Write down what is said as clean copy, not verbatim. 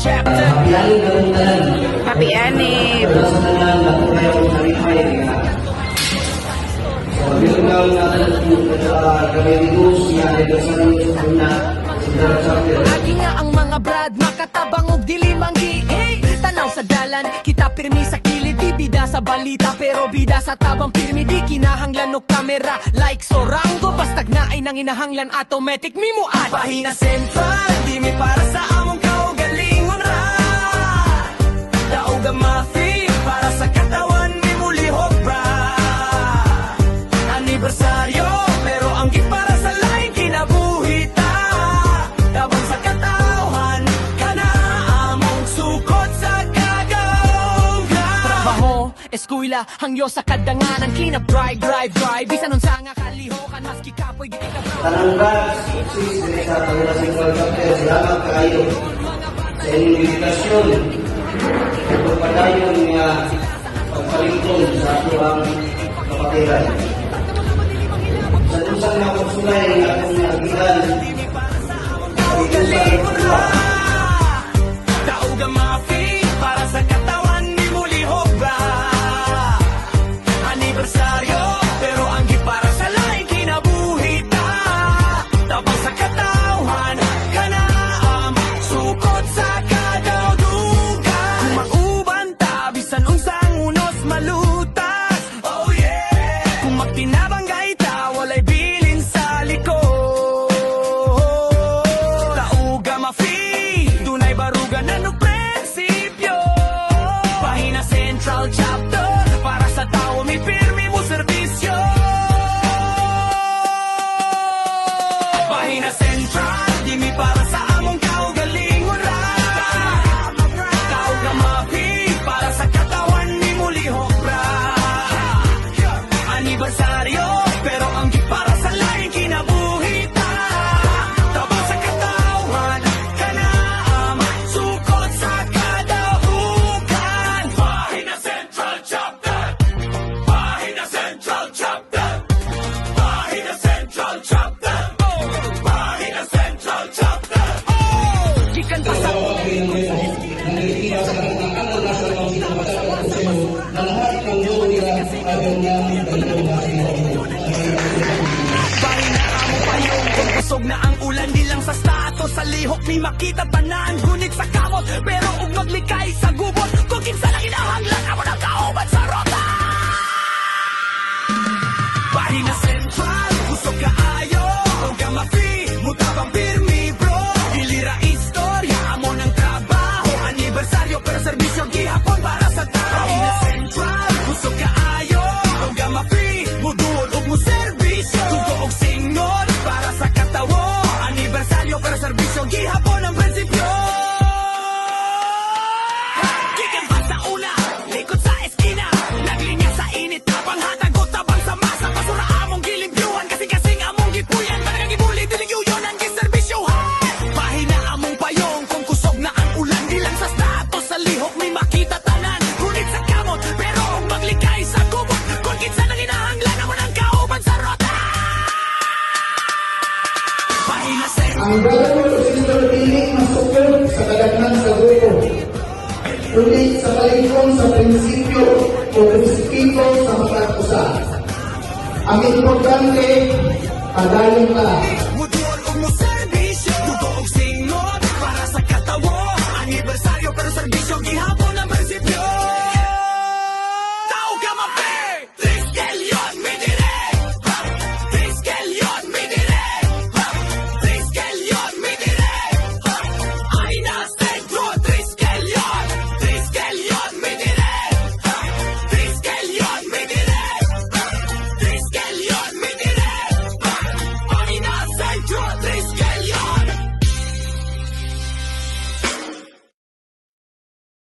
chapter. Happy Anib. Lagi nga ang mga brad makatabang og dili manggi. Hey, tanaw sa dalan, kita pirmi sa kilid. Di bida sa balita pero bida sa tabang pirmi. Di kinahanglan og kamera like Sorango. Bastag na ay nang inahanglan automatic mimuan. Pahina Central, di mi para sa among kaugalingon ra. Daog ang mafi para sa katawan mi mulihok bra. Anibersaryo pero ang para sa lain kinabuhita. Tabang sa katawhan kana among sukot sa kagawgan. Trabaho, eskwela, hangyo sa kadanganan. Clean up, drive, bisan nun sa nga kalihokan. Maski kapoy, giti ka bro. Tananggan, sis, sa Pangasinan Chapter, salamat kayo sa inyong dedikasyon. Pagpadayon nga pagpalingkod sa ating kapatiran. Sa tusang na pagsulay ng atong nagilan, Galingon ra. Daog ang mafi para sa katawan ni mulihok ba. Anibersaryo pero ang para sa lain kinabuhita. Tabang sa katawhan kana ang sukot sa kadaudugan. Kung mauban ta bisan unsang unos malutas. Oh yeah. Kung magtinabanggay ta walay bilin sa likod. Tauga mafi dunay barugan na no prinsipyo. Pahina Central Chapter para sa tao mi pirmi mo serbisyo. Pahina Central di mi para sa among kaugalingon ra. Tauga mafi para sa katawan mi mulihok ra. Anibersaryo pero ang para sa lain kinabuhita. Tabang sa katawhan kana amang sukot sa kadaugan. Pahina Central Chapter. Pahina Central Chapter. Pahina Central Chapter. Pahina Central Chapter. Gikan pa sa Pahina amo payong kung kusog na ang ulan. Di lang sa status sa lihok mi makita tanan. Gunit sa kamot pero ug maglikay sa gubot. Kung kinsa lang inahanglan amo nang kauban sa rota. Pahina Central, kusog kaayo. Ug ang mafi, mutabang pirmi bro. Dilira istorya amo ng trabaho. Anibersaryo pero serbisyo gihapon para sa tao. Pahina Central, kusog kaayo. Ug ang mafi, muduol ug mo serbisyo. Tugo og singon para sa katawo. Anibersaryo pero serbisyo gihapon ang prinsipyo. Gikan pa sa una, likod sa eskina. Naglinya sa init, panghatagot tabang sa masa. Basura among gilimpyuhan, kasing-kasing among gipuyan. Talagang gibuli, diling yuyon ang giserbisyohan. Pahina among payong, kung kusog na ang ulan. Di lang sa status, sa lihok may makita tanan. Ngunit sa kamot, pero kung maglikay sa gubot. Kung kinsa nang inahanglan amo ng kauban sa rota. Pahina ang gawin ko sila piling masukod sa kadaghan sa grupo. Kundi sa palingkong sa prinsipyo o prinsipyo sa mga usa. Ang importante, padayon ka